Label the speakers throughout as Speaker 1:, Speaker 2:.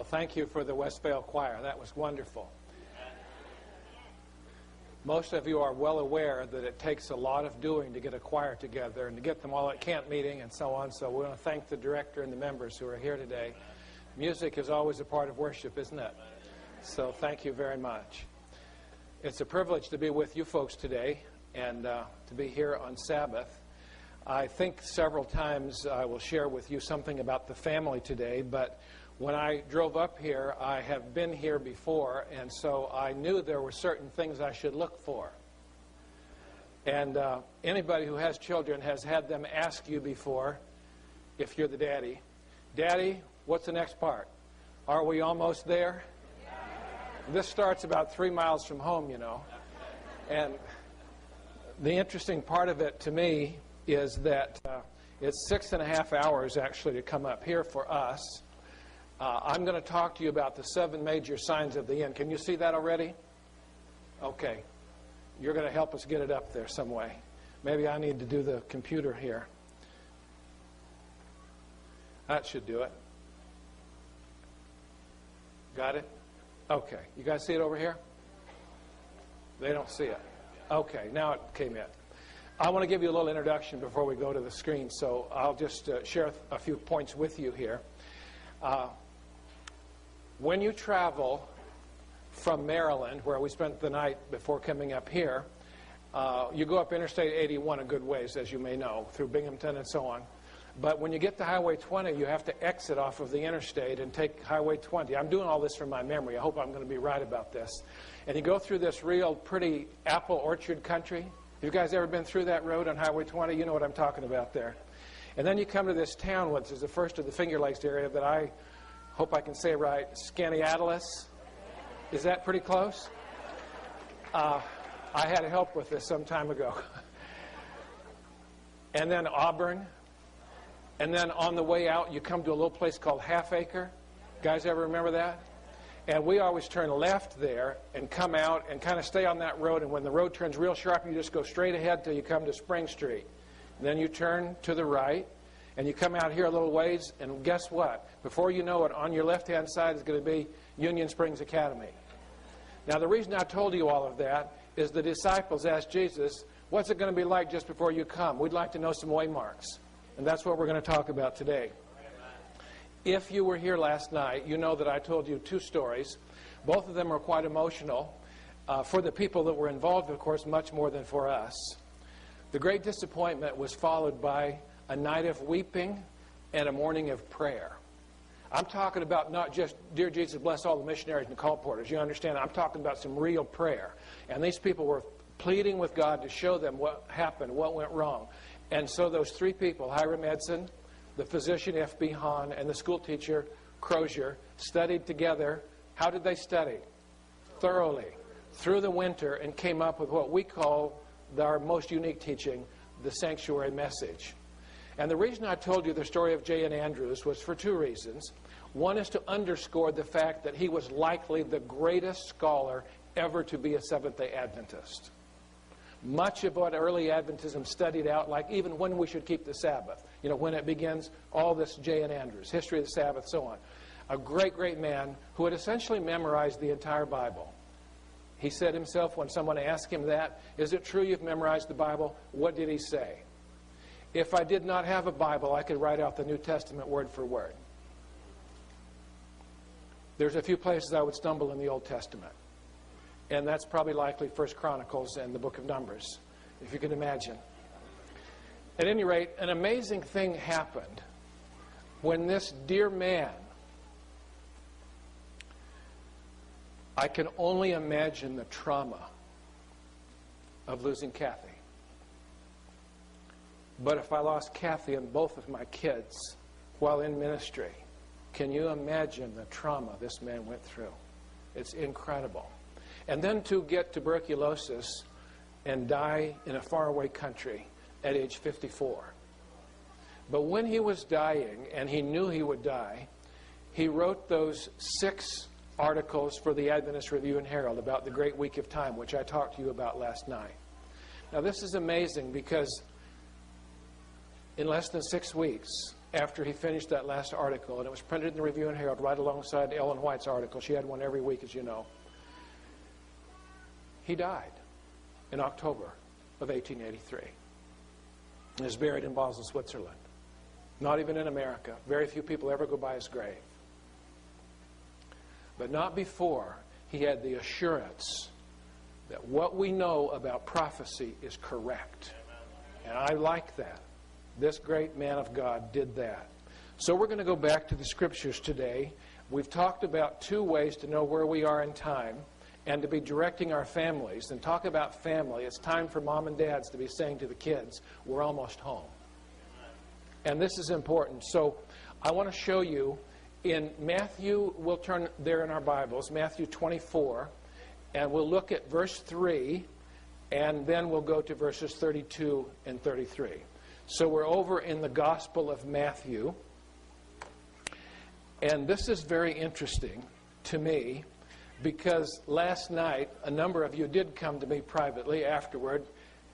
Speaker 1: thank you for the Westvale Choir. That was wonderful. Most of you are well aware that it takes a lot of doing to get a choir together and to get them all at camp meeting and so on. So we want to thank the director and the members who are here today. Music is always a part of worship, isn't it? So thank you very much. It's a privilege to be with you folks today and to be here on Sabbath. I think several times I will share with you something about the family today, but when I drove up here, I have been here before, and so I knew there were certain things I should look for. And anybody who has children has had them ask you before, if you're the daddy, Daddy, what's the next part? Are we almost there? This starts about 3 miles from home, you know. And the interesting part of it to me is that it's 6.5 hours actually to come up here for us. I'm going to talk to you about the 7 major signs of the end. Can you see that already? Okay. You're going to help us get it up there some way. Maybe I need to do the computer here. That should do it. Got it? Okay. You guys see it over here? They don't see it. Okay. Now it came in. I want to give you a little introduction before we go to the screen, so I'll just share a few points with you here. When you travel from Maryland, where we spent the night before coming up here, you go up Interstate 81 a good ways, as you may know, through Binghamton and so on. But when you get to Highway 20, you have to exit off of the interstate and take Highway 20. I'm doing all this from my memory. I hope I'm going to be right about this. And you go through this real pretty apple orchard country. You guys ever been through that road on Highway 20? You know what I'm talking about there. And then you come to this town, which is the first of the Finger Lakes area that I hope I can say right, Skaneateles. Is that pretty close? I had help with this some time ago. And then Auburn. And then on the way out, you come to a little place called Half Acre. Guys ever remember that? And we always turn left there and come out and kind of stay on that road. And when the road turns real sharp, you just go straight ahead till you come to Spring Street. Then you turn to the right, and you come out here a little ways, and guess what? Before you know it, on your left-hand side is going to be Union Springs Academy. Now, the reason I told you all of that is the disciples asked Jesus, what's it going to be like just before you come? We'd like to know some waymarks. And that's what we're going to talk about today. If you were here last night, you know that I told you 2 stories. Both of them are quite emotional. For the people that were involved, of course, much more than for us. The great disappointment was followed by a night of weeping and a morning of prayer. I'm talking about not just, dear Jesus, bless all the missionaries and call porters. You understand? I'm talking about some real prayer. And these people were pleading with God to show them what happened, what went wrong. And so those 3 people, Hiram Edson, the physician, F.B. Hahn, and the school teacher, Crozier, studied together. How did they study? Thoroughly. Through the winter, and came up with what we call our most unique teaching, the sanctuary message. And the reason I told you the story of J.N. Andrews was for 2 reasons. One is to underscore the fact that he was likely the greatest scholar ever to be a Seventh-day Adventist. Much of what early Adventism studied out, like even when we should keep the Sabbath, you know, when it begins, all this J.N. Andrews, history of the Sabbath, so on. A great, great man who had essentially memorized the entire Bible. He said himself, when someone asked him that, is it true you've memorized the Bible? What did he say? If I did not have a Bible, I could write out the New Testament word for word. There's a few places I would stumble in the Old Testament. And that's probably likely 1 Chronicles and the book of Numbers, if you can imagine. At any rate, an amazing thing happened when this dear man, I can only imagine the trauma of losing Kathy. But if I lost Kathy and both of my kids while in ministry, can you imagine the trauma this man went through? It's incredible. And then to get tuberculosis and die in a faraway country at age 54. But when he was dying, and he knew he would die, he wrote those 6 articles for the Adventist Review and Herald about the Great Week of Time, which I talked to you about last night. Now, this is amazing because in less than 6 weeks, after he finished that last article, and it was printed in the Review and Herald right alongside Ellen White's article. She had one every week, as you know. He died in October of 1883. And is buried in Basel, Switzerland. Not even in America. Very few people ever go by his grave. But not before he had the assurance that what we know about prophecy is correct. And I like that. This great man of God did that. So we're going to go back to the Scriptures today. We've talked about two ways to know where we are in time and to be directing our families. And talk about family. It's time for mom and dads to be saying to the kids, we're almost home. And this is important. So I want to show you in Matthew, we'll turn there in our Bibles, Matthew 24, and we'll look at verse 3, and then we'll go to verses 32 and 33. So we're over in the Gospel of Matthew, and this is very interesting to me because last night a number of you did come to me privately afterward,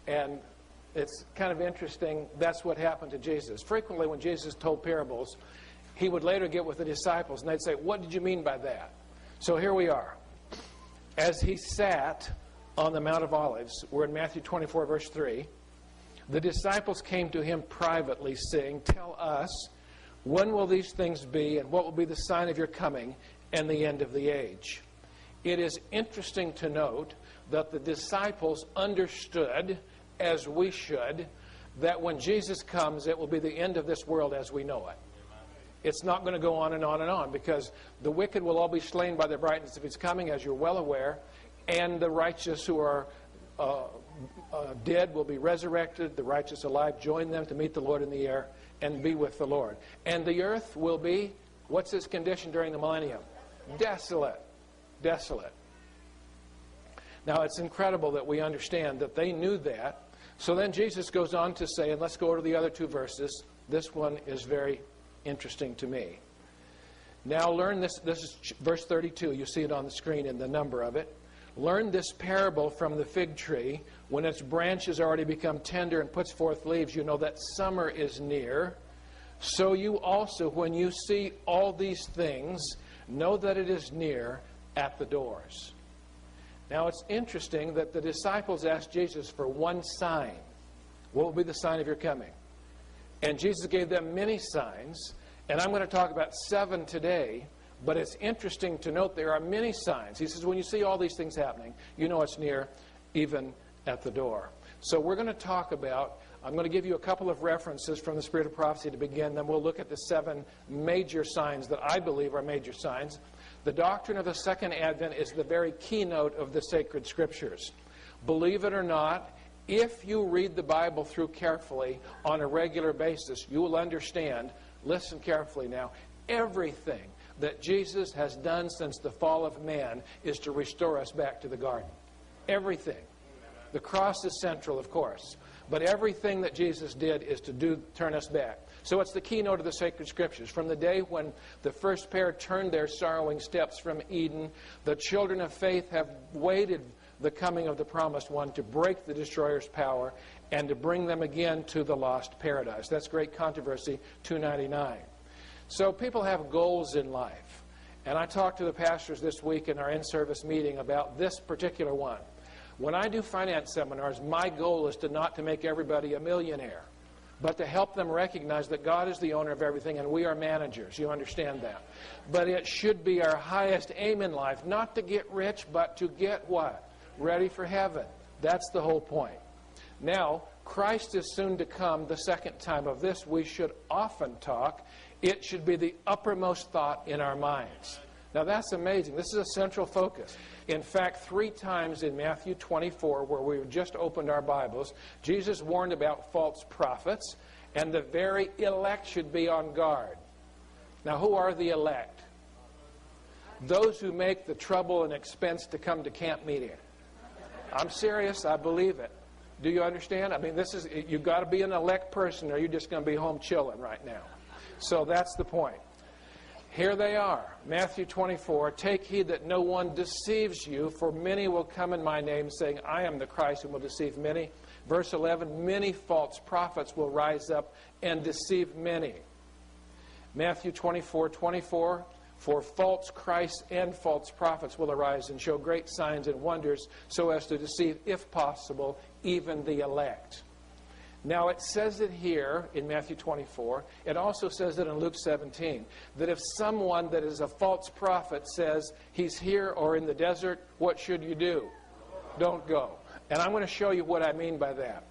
Speaker 1: and it's kind of interesting. That's what happened to Jesus. Frequently when Jesus told parables, he would later get with the disciples and they'd say, what did you mean by that? So here we are. As he sat on the Mount of Olives, we're in Matthew 24 verse 3, the disciples came to him privately saying, tell us, when will these things be, and what will be the sign of your coming and the end of the age? It is interesting to note that the disciples understood, as we should, that when Jesus comes, it will be the end of this world as we know it. It's not going to go on and on and on, because the wicked will all be slain by the brightness of his coming, as you're well aware, and the righteous who are dead will be resurrected, the righteous alive join them to meet the Lord in the air and be with the Lord. And the earth will be, what's its condition during the millennium? Desolate. Desolate. Now, it's incredible that we understand that they knew that. So then Jesus goes on to say, and let's go to the other two verses. This one is very interesting to me. Now learn this. This is verse 32. You see it on the screen in the number of it. Learn this parable from the fig tree. When its branches already become tender and puts forth leaves, you know that summer is near. So you also, when you see all these things, know that it is near at the doors. Now it's interesting that the disciples asked Jesus for one sign. What will be the sign of your coming? And Jesus gave them many signs, and I'm going to talk about 7 today, but it's interesting to note there are many signs. He says when you see all these things happening, you know it's near, even at the door. So we're going to talk about, I'm going to give you a couple of references from the Spirit of Prophecy to begin, then we'll look at the 7 major signs that I believe are major signs. The doctrine of the second advent is the very keynote of the sacred scriptures. Believe it or not, if you read the Bible through carefully on a regular basis, you will understand, listen carefully now, everything that Jesus has done since the fall of man is to restore us back to the garden. Everything. The cross is central, of course, but everything that Jesus did is to turn us back. So it's the keynote of the sacred scriptures. From the day when the first pair turned their sorrowing steps from Eden, the children of faith have waited the coming of the promised one to break the destroyer's power and to bring them again to the lost paradise. That's Great Controversy 299. So people have goals in life. And I talked to the pastors this week in our in-service meeting about this particular one. When I do finance seminars, my goal is not to make everybody a millionaire, but to help them recognize that God is the owner of everything and we are managers. You understand that? But it should be our highest aim in life, not to get rich, but to get what? Ready for heaven. That's the whole point. Now, Christ is soon to come the second time. Of this we should often talk. It should be the uppermost thought in our minds. Now that's amazing. This is a central focus. In fact, 3 times in Matthew 24, where we've just opened our Bibles, Jesus warned about false prophets, and the very elect should be on guard. Now, who are the elect? Those who make the trouble and expense to come to camp meeting. I'm serious. I believe it. Do you understand? I mean, you've got to be an elect person, or you're just going to be home chilling right now. So that's the point. Here they are, Matthew 24, take heed that no one deceives you, for many will come in my name, saying, I am the Christ, and will deceive many. Verse 11, many false prophets will rise up and deceive many. Matthew 24:24, for false Christs and false prophets will arise and show great signs and wonders so as to deceive, if possible, even the elect. Now it says it here in Matthew 24. It also says it in Luke 17, that if someone that is a false prophet says he's here or in the desert, what should you do? Don't go. And I'm going to show you what I mean by that.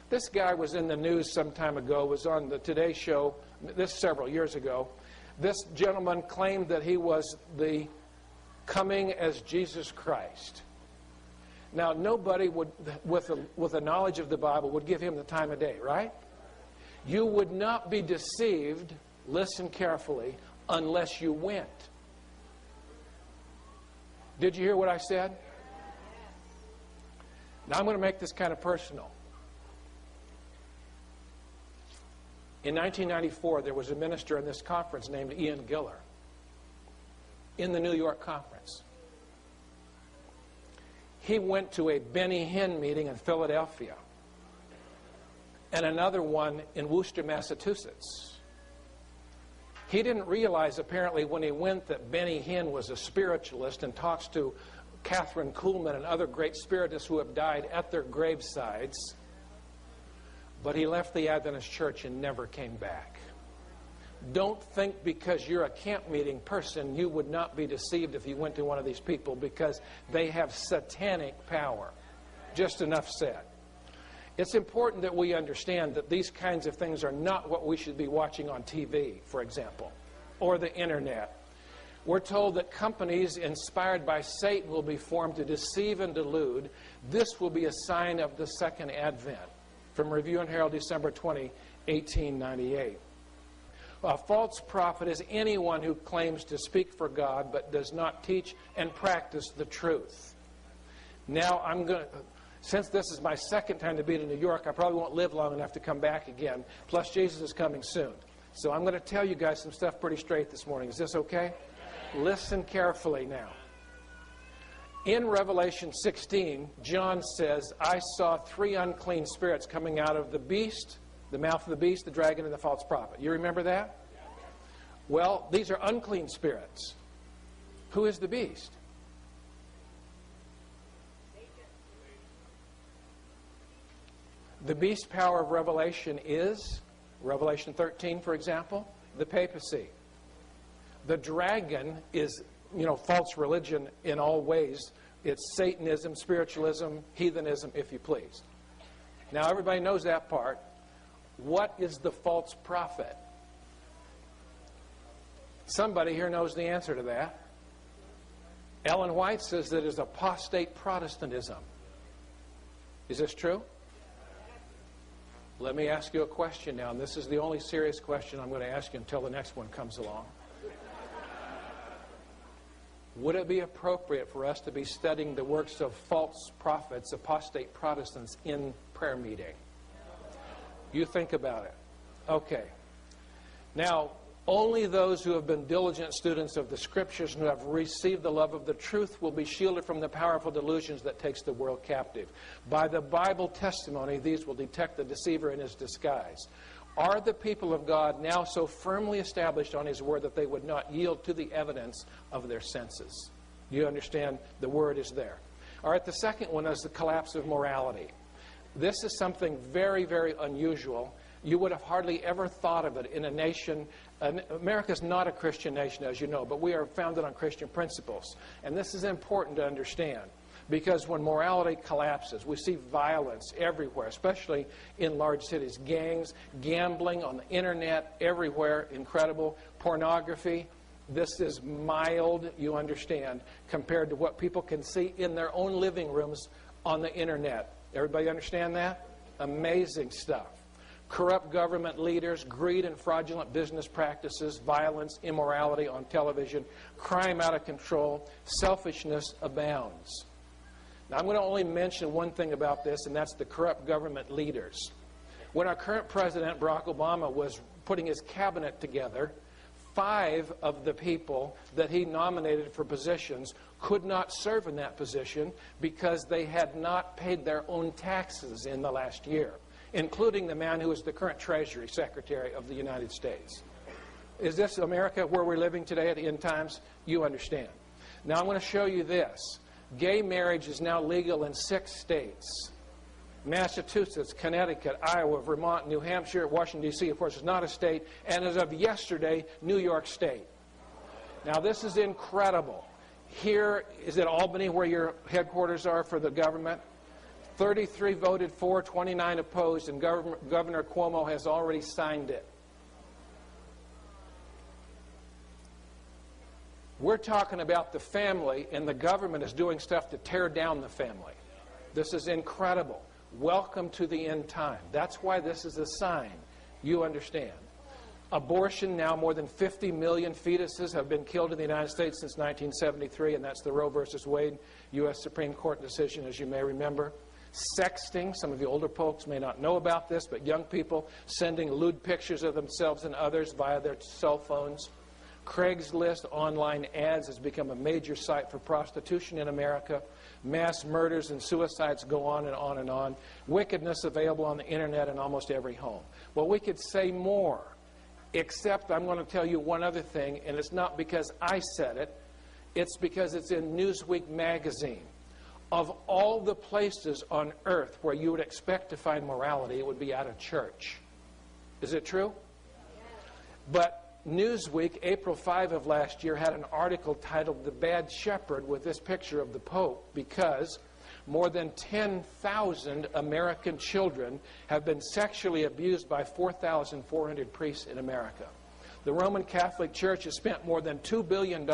Speaker 1: This guy was in the news some time ago, was on the Today Show, this several years ago. This gentleman claimed that he was the coming as Jesus Christ. Now, nobody would, with a knowledge of the Bible, would give him the time of day, right? You would not be deceived, listen carefully, unless you went. Did you hear what I said? Now, I'm going to make this kind of personal. In 1994, there was a minister in this conference named Ian Giller in the New York conference. He went to a Benny Hinn meeting in Philadelphia and another one in Worcester, Massachusetts. He didn't realize, apparently, when he went that Benny Hinn was a spiritualist and talks to Catherine Kuhlman and other great spiritists who have died at their gravesides. But he left the Adventist church and never came back. Don't think because you're a camp meeting person you would not be deceived if you went to one of these people, because they have satanic power. Just enough said. It's important that we understand that these kinds of things are not what we should be watching on TV, for example, or the internet. We're told that companies inspired by Satan will be formed to deceive and delude. This will be a sign of the second advent. From Review and Herald, December 20, 1898. A false prophet is anyone who claims to speak for God but does not teach and practice the truth. Now, since this is my second time to be to New York, I probably won't live long enough to come back again. Plus, Jesus is coming soon. So I'm going to tell you guys some stuff pretty straight this morning. Is this okay? Listen carefully now. In Revelation 16, John says, I saw 3 unclean spirits coming out of the beast, the mouth of the beast, the dragon, and the false prophet. You remember that? Well, these are unclean spirits. Who is the beast? The beast power of Revelation is, Revelation 13, for example, the papacy. The dragon is, false religion in all ways. It's Satanism, spiritualism, heathenism, if you please. Now, everybody knows that part. What is the false prophet? Somebody here knows the answer to that. Ellen White says that it is apostate Protestantism. Is this true? Let me ask you a question now, and this is the only serious question I'm going to ask you until the next one comes along. Would it be appropriate for us to be studying the works of false prophets, apostate Protestants, in prayer meeting? You think about it. Okay. Now, only those who have been diligent students of the Scriptures and who have received the love of the truth will be shielded from the powerful delusions that takes the world captive. By the Bible testimony, these will detect the deceiver in his disguise. Are the people of God now so firmly established on His Word that they would not yield to the evidence of their senses? Do you understand? The Word is there. All right, the second one is the collapse of morality. This is something very, very unusual. You would have hardly ever thought of it in a nation. America is not a Christian nation, as you know, but we are founded on Christian principles. And this is important to understand, because when morality collapses, we see violence everywhere, especially in large cities. Gangs, gambling on the internet, everywhere, incredible. Pornography. This is mild, you understand, compared to what people can see in their own living rooms on the internet. Everybody understand that? Amazing stuff. Corrupt government leaders, greed and fraudulent business practices, violence, immorality on television, crime out of control, selfishness abounds. Now, I'm going to only mention one thing about this, and that's the corrupt government leaders. When our current president, Barack Obama, was putting his cabinet together, 5 of the people that he nominated for positions could not serve in that position because they had not paid their own taxes in the last year, including the man who is the current Treasury Secretary of the United States. Is this America where we're living today at the end times? You understand. Now I'm going to show you this. Gay marriage is now legal in 6 states. Massachusetts, Connecticut, Iowa, Vermont, New Hampshire, Washington, D.C., of course, is not a state. And as of yesterday, New York State. Now this is incredible. Here is at Albany, where your headquarters are for the government. 33 voted for, 29 opposed, and Governor Cuomo has already signed it. We're talking about the family, and the government is doing stuff to tear down the family. This is incredible. Welcome to the end time. That's why this is a sign. You understand. Abortion, now more than 50 million fetuses have been killed in the United States since 1973, and that's the Roe versus Wade U.S. Supreme Court decision, as you may remember. Sexting, some of the older folks may not know about this, but young people sending lewd pictures of themselves and others via their cell phones. Craigslist online ads has become a major site for prostitution in America. Mass murders and suicides go on and on and on. Wickedness available on the internet in almost every home. Well, we could say more, except I'm going to tell you one other thing, and it's not because I said it. It's because it's in Newsweek magazine. Of all the places on earth where you would expect to find morality, it would be at a church. Is it true? But Newsweek, April 5 of last year, had an article titled The Bad Shepherd with this picture of the Pope, because more than 10,000 American children have been sexually abused by 4,400 priests in America. The Roman Catholic Church has spent more than $2 billion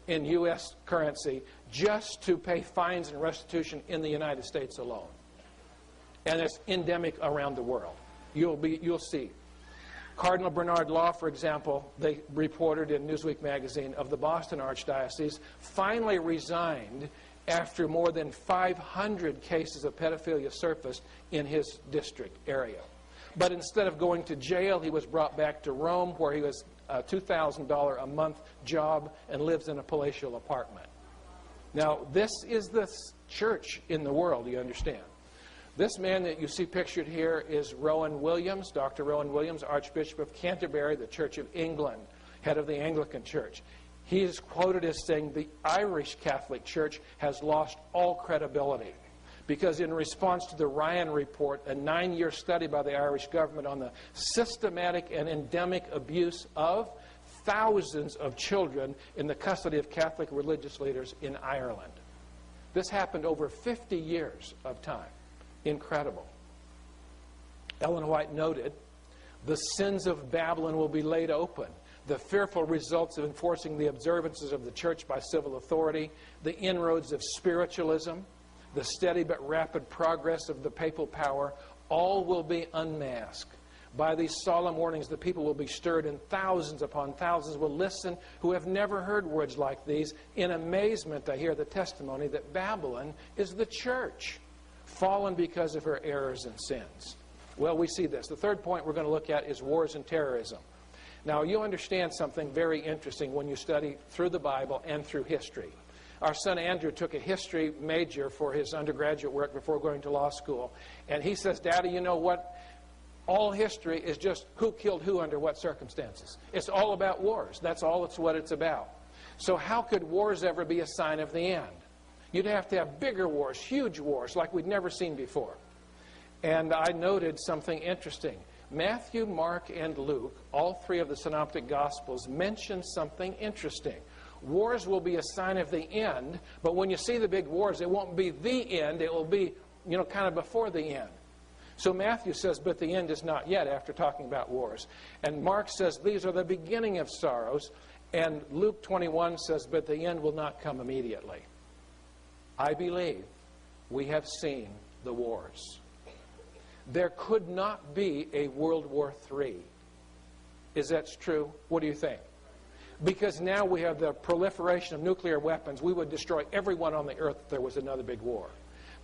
Speaker 1: in U.S. currency just to pay fines and restitution in the United States alone. And it's endemic around the world. You'll see. Cardinal Bernard Law, for example, they reported in Newsweek magazine, of the Boston Archdiocese, finally resigned after more than 500 cases of pedophilia surfaced in his district area. But instead of going to jail, he was brought back to Rome, where he was a $2,000 a month job and lives in a palatial apartment. Now, this is the church in the world, you understand. This man that you see pictured here is Rowan Williams, Dr. Rowan Williams, Archbishop of Canterbury, the Church of England, head of the Anglican Church. He is quoted as saying the Irish Catholic Church has lost all credibility, because in response to the Ryan Report, a 9-year study by the Irish government on the systematic and endemic abuse of thousands of children in the custody of Catholic religious leaders in Ireland. This happened over 50 years of time. Incredible. Ellen White noted, the sins of Babylon will be laid open. The fearful results of enforcing the observances of the church by civil authority, the inroads of spiritualism, the steady but rapid progress of the papal power, all will be unmasked. By these solemn warnings, the people will be stirred, and thousands upon thousands will listen who have never heard words like these. In amazement, I hear the testimony that Babylon is the church, fallen because of her errors and sins. Well, we see this. The third point we're going to look at is wars and terrorism. Now, you understand something very interesting when you study through the Bible and through history. Our son Andrew took a history major for his undergraduate work before going to law school. And he says, Daddy, you know what? All history is just who killed who under what circumstances. It's all about wars. That's all it's what it's about. So how could wars ever be a sign of the end? You'd have to have bigger wars, huge wars, like we'd never seen before. And I noted something interesting. Matthew, Mark, and Luke, all three of the synoptic gospels, mention something interesting. Wars will be a sign of the end, but when you see the big wars, it won't be the end. It will be, kind of before the end. So Matthew says, but the end is not yet, after talking about wars. And Mark says, these are the beginning of sorrows. And Luke 21 says, but the end will not come immediately. I believe we have seen the wars. There could not be a World War III. Is that true? What do you think? Because now we have the proliferation of nuclear weapons. We would destroy everyone on the earth if there was another big war.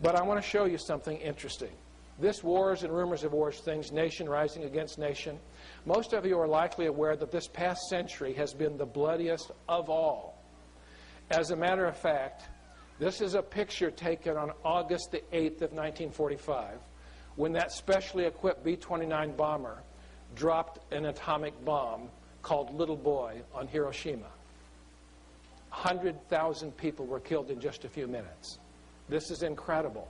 Speaker 1: But I want to show you something interesting. This wars and rumors of wars things, nation rising against nation. Most of you are likely aware that this past century has been the bloodiest of all. As a matter of fact, this is a picture taken on August the 8th of 1945, when that specially equipped B-29 bomber dropped an atomic bomb called Little Boy on Hiroshima. 100,000 people were killed in just a few minutes. This is incredible.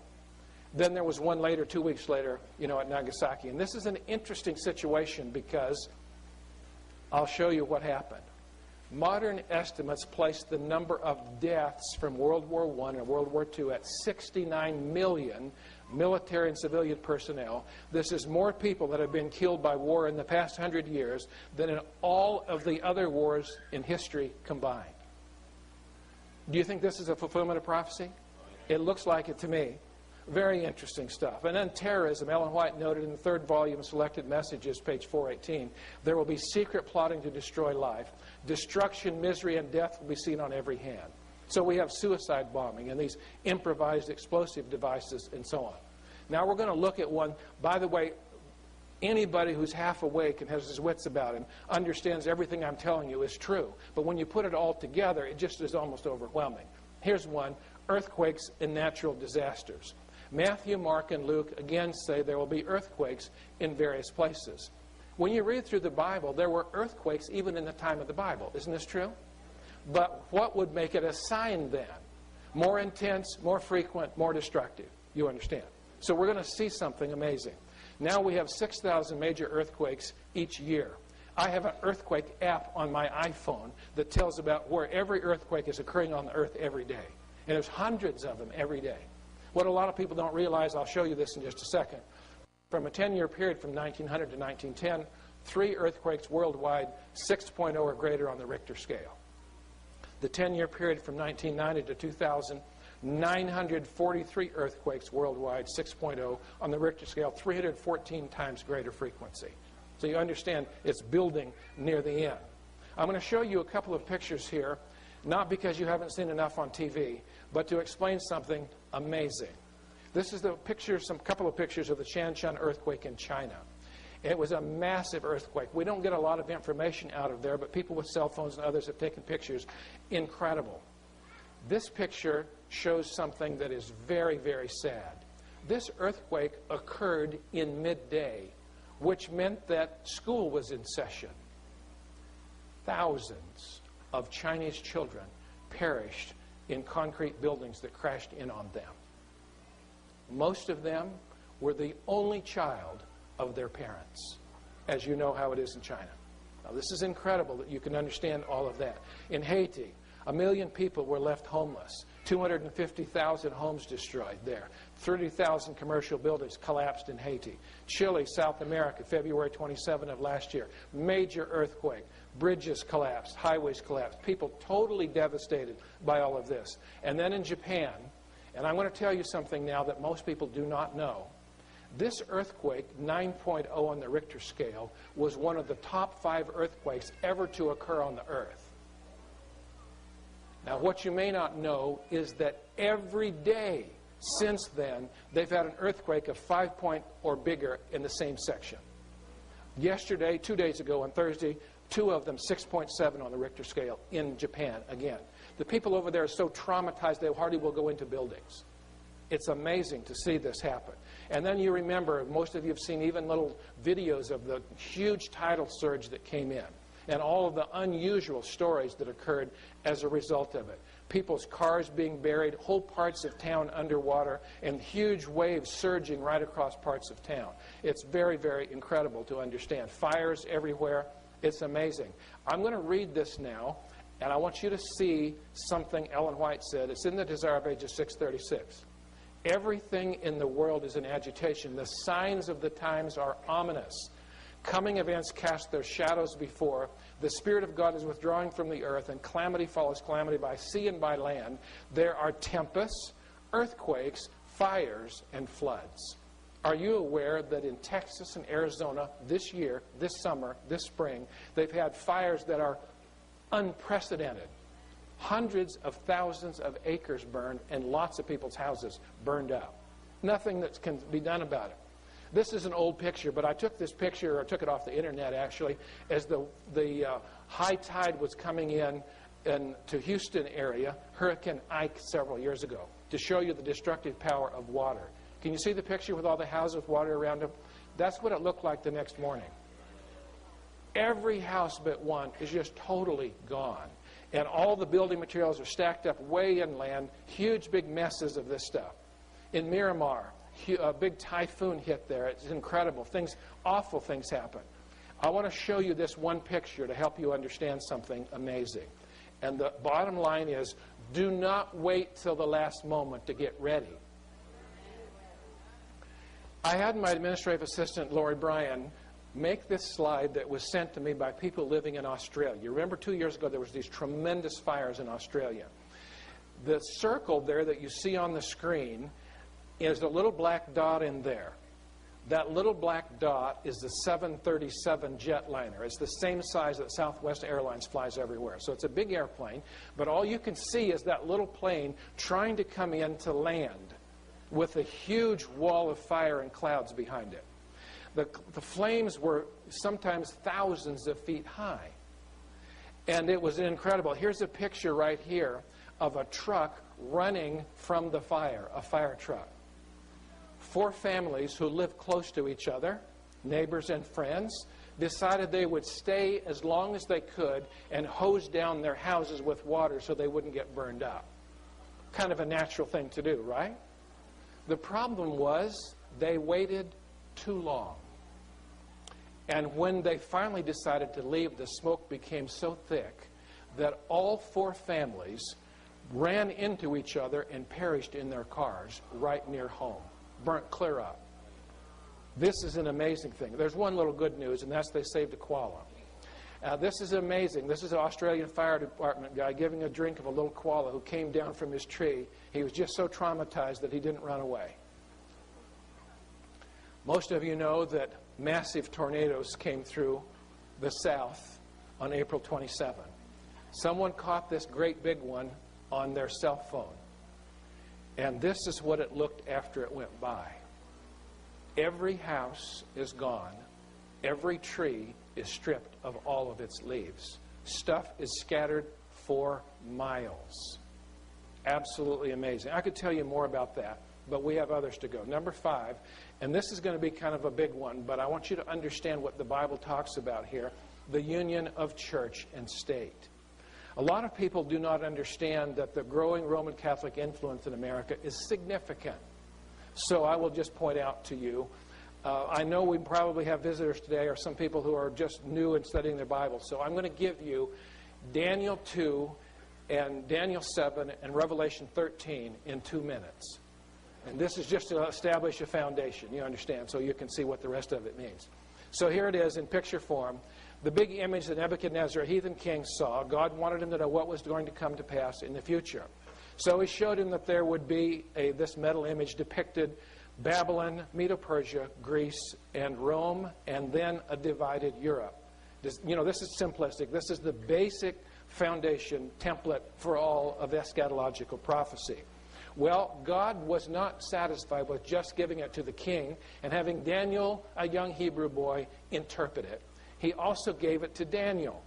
Speaker 1: Then there was one later, 2 weeks later, at Nagasaki. And this is an interesting situation because I'll show you what happened. Modern estimates place the number of deaths from World War I and World War II at 69 million military and civilian personnel. This is more people that have been killed by war in the past 100 years than in all of the other wars in history combined. Do you think this is a fulfillment of prophecy? It looks like it to me. Very interesting stuff. And then terrorism. Ellen White noted in the third volume of Selected Messages, page 418, there will be secret plotting to destroy life. Destruction, misery, and death will be seen on every hand. So we have suicide bombing and these improvised explosive devices and so on. Now we're going to look at one. By the way, anybody who's half awake and has his wits about him understands everything I'm telling you is true. But when you put it all together, it just is almost overwhelming. Here's one: earthquakes and natural disasters. Matthew, Mark, and Luke again say there will be earthquakes in various places. When you read through the Bible, there were earthquakes even in the time of the Bible. Isn't this true? But what would make it a sign then? More intense, more frequent, more destructive. You understand? So we're going to see something amazing. Now we have 6,000 major earthquakes each year. I have an earthquake app on my iPhone that tells about where every earthquake is occurring on the earth every day. And there's hundreds of them every day. What a lot of people don't realize, I'll show you this in just a second. From a 10-year period from 1900 to 1910, 3 earthquakes worldwide, 6.0 or greater on the Richter scale. The 10-year period from 1990 to 2000, 943 earthquakes worldwide, 6.0 on the Richter scale, 314 times greater frequency. So you understand it's building near the end. I'm going to show you a couple of pictures here, not because you haven't seen enough on TV, but to explain something amazing. This is the couple of pictures of the Shanshan earthquake in China. It was a massive earthquake. We don't get a lot of information out of there, but people with cell phones and others have taken pictures. Incredible. This picture shows something that is very, very sad. This earthquake occurred in midday, which meant that school was in session. Thousands of Chinese children perished in concrete buildings that crashed in on them. Most of them were the only child of their parents, as you know how it is in China. Now, this is incredible that you can understand all of that. In Haiti, 1 million people were left homeless. 250,000 homes destroyed there. 30,000 commercial buildings collapsed in Haiti. Chile, South America, February 27 of last year. Major earthquake. Bridges collapsed. Highways collapsed. People totally devastated by all of this. And then in Japan, and I'm going to tell you something now that most people do not know. This earthquake, 9.0 on the Richter scale, was one of the top 5 earthquakes ever to occur on the earth. Now, what you may not know is that every day since then, they've had an earthquake of 5 or bigger in the same section. Yesterday, 2 days ago, on Thursday, 2 of them 6.7 on the Richter scale in Japan again. The people over there are so traumatized they hardly will go into buildings. It's amazing to see this happen. And then you remember, most of you have seen even little videos of the huge tidal surge that came in and all of the unusual stories that occurred as a result of it. People's cars being buried, whole parts of town underwater, and huge waves surging right across parts of town. It's very, very incredible to understand. Fires everywhere. It's amazing. I'm going to read this now, and I want you to see something Ellen White said. It's in the Desire of Ages 636. Everything in the world is in agitation. The signs of the times are ominous. Coming events cast their shadows before. The Spirit of God is withdrawing from the earth, and calamity follows calamity by sea and by land. There are tempests, earthquakes, fires, and floods. Are you aware that in Texas and Arizona this year, this summer, this spring, they've had fires that are unprecedented? Hundreds of thousands of acres burned and lots of people's houses burned up. Nothing that can be done about it. This is an old picture, but I took this picture, or took it off the internet actually, as the high tide was coming in to Houston area, Hurricane Ike several years ago, to show you the destructive power of water. Can you see the picture with all the houses with water around them? That's what it looked like the next morning. Every house but one is just totally gone. And all the building materials are stacked up way inland, huge big messes of this stuff. In Miramar, a big typhoon hit there. It's incredible. Awful things happen. I want to show you this one picture to help you understand something amazing. And the bottom line is, do not wait till the last moment to get ready. I had my administrative assistant, Lori Bryan, make this slide that was sent to me by people living in Australia. You remember 2 years ago there was these tremendous fires in Australia. The circle there that you see on the screen is a little black dot in there. That little black dot is the 737 jetliner. It's the same size that Southwest Airlines flies everywhere. So it's a big airplane, but all you can see is that little plane trying to come in to land with a huge wall of fire and clouds behind it. The flames were sometimes thousands of feet high. And it was incredible. Here's a picture right here of a truck running from the fire, a fire truck. 4 families who lived close to each other, neighbors and friends, decided they would stay as long as they could and hose down their houses with water so they wouldn't get burned up. Kind of a natural thing to do, right? The problem was they waited too long. And when they finally decided to leave, the smoke became so thick that all 4 families ran into each other and perished in their cars right near home. Burnt clear up. This is an amazing thing. There's one little good news, and that's they saved a koala. This is amazing. This is an Australian fire department guy giving a drink of a little koala who came down from his tree. He was just so traumatized that he didn't run away. Most of you know that massive tornadoes came through the south on April 27. Someone caught this great big one on their cell phone. And this is what it looked after it went by. Every house is gone. Every tree is stripped of all of its leaves. Stuff is scattered for miles. Absolutely amazing. I could tell you more about that, but we have others to go. Number 5, and this is going to be kind of a big one, but I want you to understand what the Bible talks about here, the union of church and state. A lot of people do not understand that the growing Roman Catholic influence in America is significant. So I will just point out to you, I know we probably have visitors today or some people who are just new in studying their Bible. So I'm going to give you Daniel 2 and Daniel 7 and Revelation 13 in 2 minutes. And this is just to establish a foundation, you understand, so you can see what the rest of it means. So here it is in picture form. The big image that Nebuchadnezzar, a heathen king, saw. God wanted him to know what was going to come to pass in the future. So he showed him that there would be this metal image depicted Babylon, Medo-Persia, Greece, and Rome, and then a divided Europe. This is simplistic. This is the basic foundation template for all of eschatological prophecy. Well, God was not satisfied with just giving it to the king and having Daniel, a young Hebrew boy, interpret it. He also gave it to Daniel.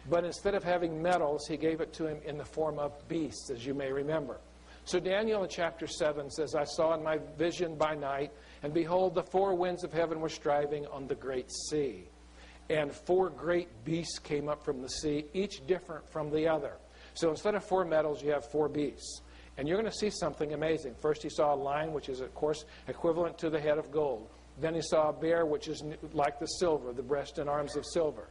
Speaker 1: But instead of having metals, he gave it to him in the form of beasts, as you may remember. So Daniel in chapter 7 says, I saw in my vision by night, and behold, the 4 winds of heaven were striving on the great sea. And 4 great beasts came up from the sea, each different from the other. So instead of 4 metals, you have 4 beasts. And you're going to see something amazing. First he saw a lion, which is, of course, equivalent to the head of gold. Then he saw a bear, which is like the silver, the breast and arms of silver.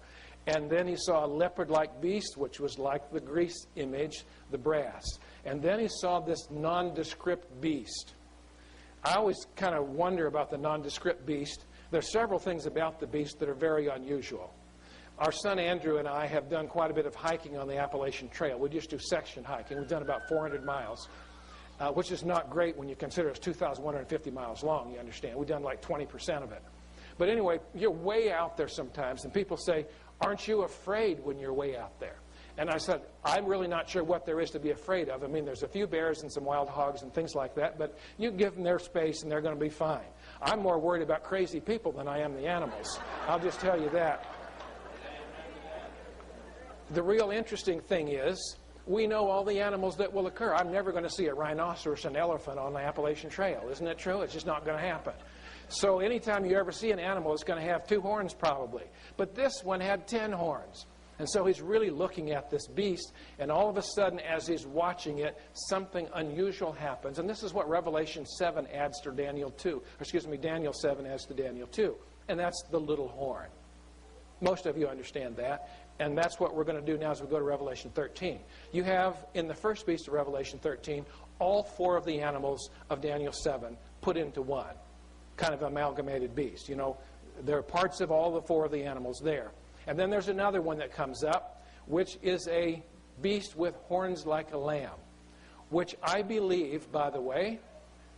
Speaker 1: And then he saw a leopard-like beast, which was like the Greece image, the brass. And then he saw this nondescript beast. I always kind of wonder about the nondescript beast. There's several things about the beast that are very unusual. Our son Andrew and I have done quite a bit of hiking on the Appalachian Trail. We just do section hiking. We've done about 400 miles, which is not great when you consider it's 2,150 miles long, you understand. We've done like 20% of it. But anyway, you're way out there sometimes, and people say, aren't you afraid when you're way out there? And I said, I'm really not sure what there is to be afraid of. I mean, there's a few bears and some wild hogs and things like that, but you give them their space and they're going to be fine. I'm more worried about crazy people than I am the animals. I'll just tell you that. The real interesting thing is, we know all the animals that will occur. I'm never going to see a rhinoceros and elephant on the Appalachian Trail. Isn't it true? It's just not going to happen. So anytime you ever see an animal, it's going to have 2 horns probably. But this one had 10 horns. And so he's really looking at this beast, and all of a sudden, as he's watching it, something unusual happens. And this is what Revelation 7 adds to Daniel 2. Or excuse me, Daniel 7 adds to Daniel 2. And that's the little horn. Most of you understand that. And that's what we're going to do now as we go to Revelation 13. You have, in the first beast of Revelation 13, all 4 of the animals of Daniel 7 put into one. Kind of amalgamated beast. You know, there are parts of all the 4 of the animals there. And then there's another one that comes up, which is a beast with horns like a lamb, which I believe, by the way,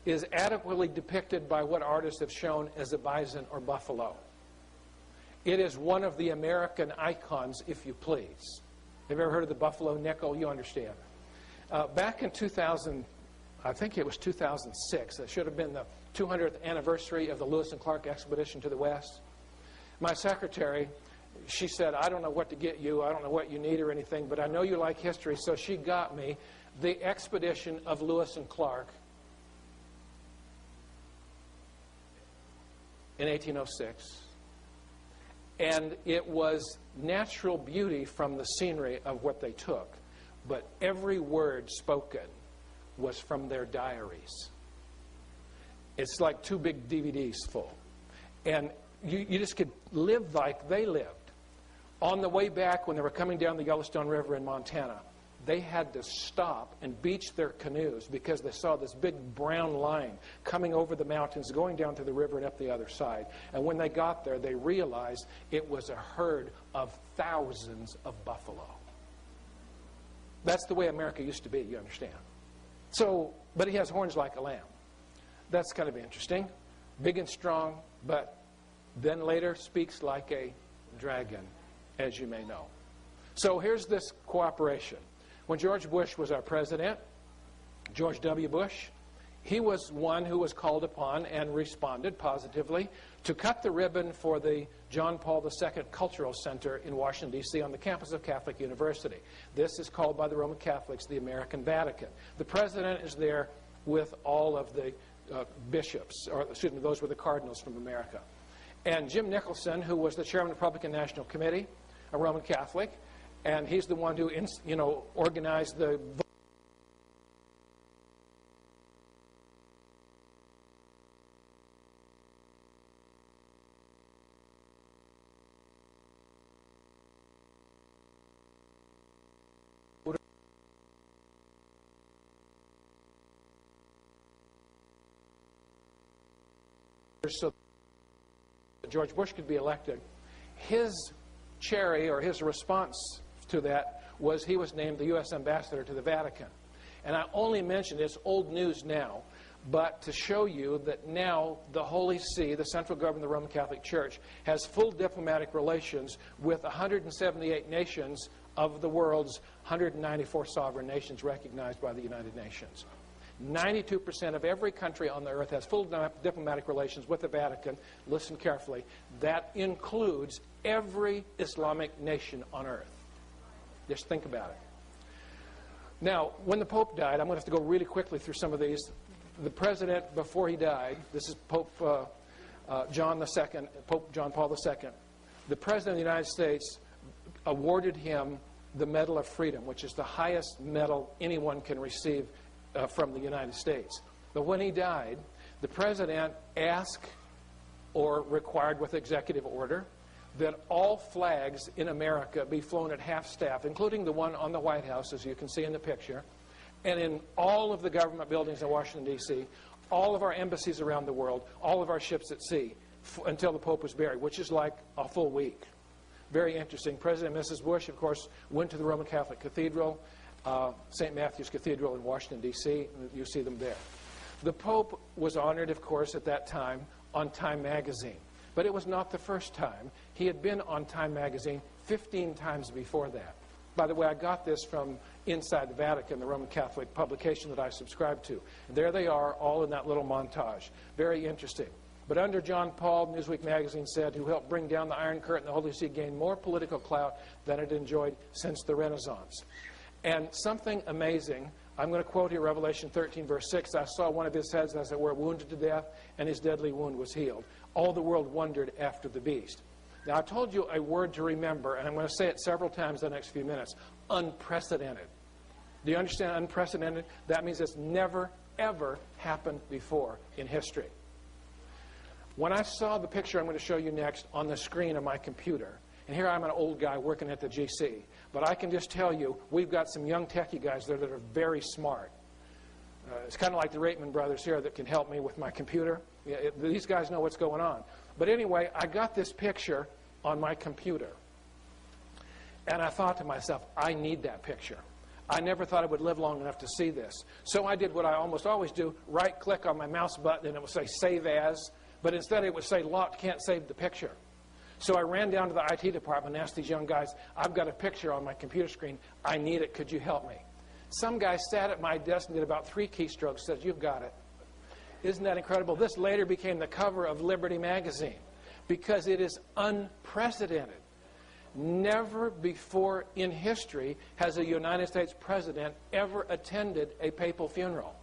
Speaker 1: is adequately depicted by what artists have shown as a bison or buffalo. It is one of the American icons, if you please. Have you ever heard of the buffalo nickel? You understand. Back in 2000, I think it was 2006, it should have been the 200th anniversary of the Lewis and Clark expedition to the West. My secretary, she said, I don't know what to get you, I don't know what you need or anything, but I know you like history, so she got me the expedition of Lewis and Clark in 1806. And it was natural beauty from the scenery of what they took, but every word spoken was from their diaries. It's like 2 big DVDs full. And you just could live like they lived. On the way back, when they were coming down the Yellowstone River in Montana, they had to stop and beach their canoes because they saw this big brown line coming over the mountains, going down to the river and up the other side. And when they got there, they realized it was a herd of thousands of buffalo. That's the way America used to be, you understand. So, but he has horns like a lamb. That's kind of interesting. Big and strong, but then later speaks like a dragon, as you may know. So here's this cooperation. When George Bush was our president, George W. Bush, he was one who was called upon and responded positively to cut the ribbon for the John Paul II Cultural Center in Washington, D.C. on the campus of Catholic University. This is called by the Roman Catholics the American Vatican. The president is there with all of the bishops, or excuse me, those were the cardinals from America. And Jim Nicholson, who was the chairman of the Republican National Committee, a Roman Catholic, and he's the one who, organized the so that George Bush could be elected. His cherry, or his response to that, was he was named the U.S. ambassador to the Vatican. And I only mention it's old news now, but to show you that now the Holy See, the central government of the Roman Catholic Church, has full diplomatic relations with 178 nations of the world's 194 sovereign nations recognized by the United Nations. 92% of every country on the earth has full diplomatic relations with the Vatican. Listen carefully. That includes every Islamic nation on earth. Just think about it. Now, when the Pope died, I'm going to have to go really quickly through some of these. The president, before he died, this is Pope John II, Pope John Paul II. The president of the United States awarded him the Medal of Freedom, which is the highest medal anyone can receive from the United States. But when he died, the president asked, or required with executive order, that all flags in America be flown at half-staff, including the one on the White House, as you can see in the picture, and in all of the government buildings in Washington, D.C., all of our embassies around the world, all of our ships at sea, until the Pope was buried, which is like a full week. Very interesting. President and Mrs. Bush, of course, went to the Roman Catholic Cathedral, St. Matthew's Cathedral in Washington, D.C. You see them there. The Pope was honored, of course, at that time on Time magazine. But it was not the first time. He had been on Time magazine 15 times before that. By the way, I got this from Inside the Vatican, the Roman Catholic publication that I subscribe to. And there they are, all in that little montage. Very interesting. But under John Paul, Newsweek magazine said, who helped bring down the Iron Curtain, the Holy See gained more political clout than it enjoyed since the Renaissance. And something amazing I'm going to quote here Revelation 13, verse 6. I saw one of his heads, as it were, wounded to death, and his deadly wound was healed. All the world wondered after the beast. Now, I told you a word to remember, and I'm going to say it several times in the next few minutes. Unprecedented. Do you understand unprecedented? That means it's never, ever happened before in history. When I saw the picture I'm going to show you next on the screen of my computer, and here I'm an old guy working at the GC, but I can just tell you, we've got some young techie guys there that are very smart. It's kind of like the Reitman brothers here that can help me with my computer. These guys know what's going on. But anyway, I got this picture on my computer. And I thought to myself, I need that picture. I never thought I would live long enough to see this. So I did what I almost always do, right-click on my mouse button, and it would say Save As. But instead it would say Locked, can't save the picture. So I ran down to the IT department and asked these young guys, I've got a picture on my computer screen. I need it. Could you help me? Some guy sat at my desk and did about 3 keystrokes, says, you've got it. Isn't that incredible? This later became the cover of Liberty magazine because it is unprecedented. Never before in history has a United States president ever attended a papal funeral.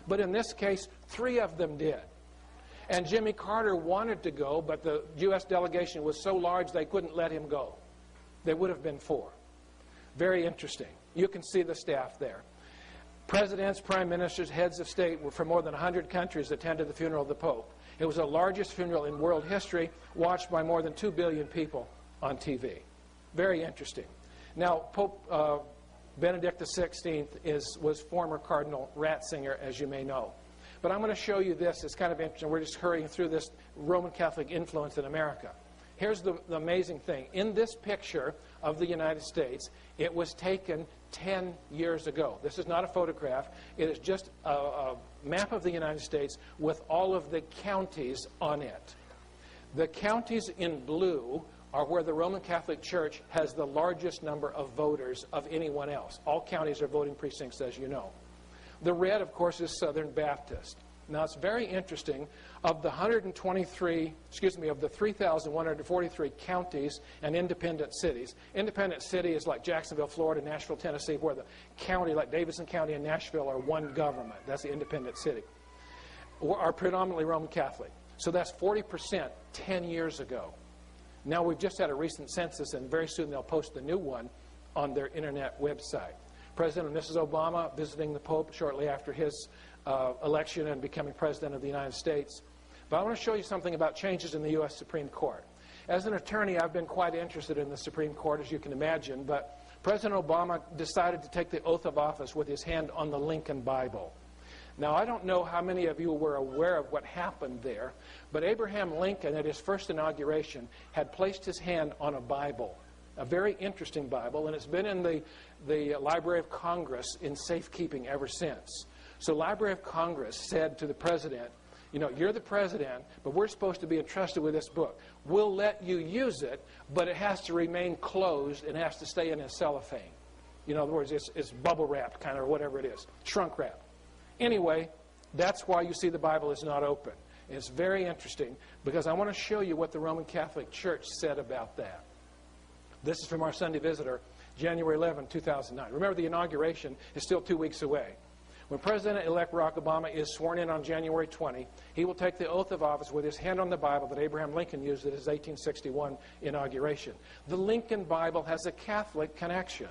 Speaker 1: But in this case, 3 of them did. And Jimmy Carter wanted to go, but the U.S. delegation was so large they couldn't let him go. There would have been 4. Very interesting. You can see the staff there. Presidents, prime ministers, heads of state from more than 100 countries attended the funeral of the Pope. It was the largest funeral in world history, watched by more than 2 billion people on TV. Very interesting. Now, Pope Benedict XVI was former Cardinal Ratzinger, as you may know. But I'm going to show you this. It's kind of interesting. We're just hurrying through this Roman Catholic influence in America. Here's the amazing thing. In this picture of the United States, it was taken 10 years ago. This is not a photograph. It is just a map of the United States with all of the counties on it. The counties in blue are where the Roman Catholic Church has the largest number of voters of anyone else. All counties are voting precincts, as you know. The red, of course, is Southern Baptist. Now, it's very interesting. Of the 3,143 counties and independent cities, independent city is like Jacksonville, Florida, Nashville, Tennessee, where the county, like Davidson County and Nashville, are one government. That's the independent city. Are predominantly Roman Catholic. So that's 40% 10 years ago. Now, we've just had a recent census, and very soon they'll post the new one on their internet website. President and Mrs. Obama visiting the Pope shortly after his election and becoming President of the United States. But I want to show you something about changes in the U.S. Supreme Court. As an attorney, I've been quite interested in the Supreme Court, as you can imagine, but President Obama decided to take the oath of office with his hand on the Lincoln Bible. Now, I don't know how many of you were aware of what happened there, but Abraham Lincoln, at his first inauguration, had placed his hand on a Bible, a very interesting Bible, and it's been in the Library of Congress in safekeeping ever since. So Library of Congress said to the president, you know, you're the president, but we're supposed to be entrusted with this book. We'll let you use it, but it has to remain closed and has to stay in a cellophane. In other words, it's bubble wrapped, kind of, or whatever it is, shrunk wrap. Anyway, that's why you see the Bible is not open. And it's very interesting because I want to show you what the Roman Catholic Church said about that. This is from our Sunday Visitor, January 11, 2009. Remember, the inauguration is still 2 weeks away. When President-elect Barack Obama is sworn in on January 20, he will take the oath of office with his hand on the Bible that Abraham Lincoln used at his 1861 inauguration. The Lincoln Bible has a Catholic connection.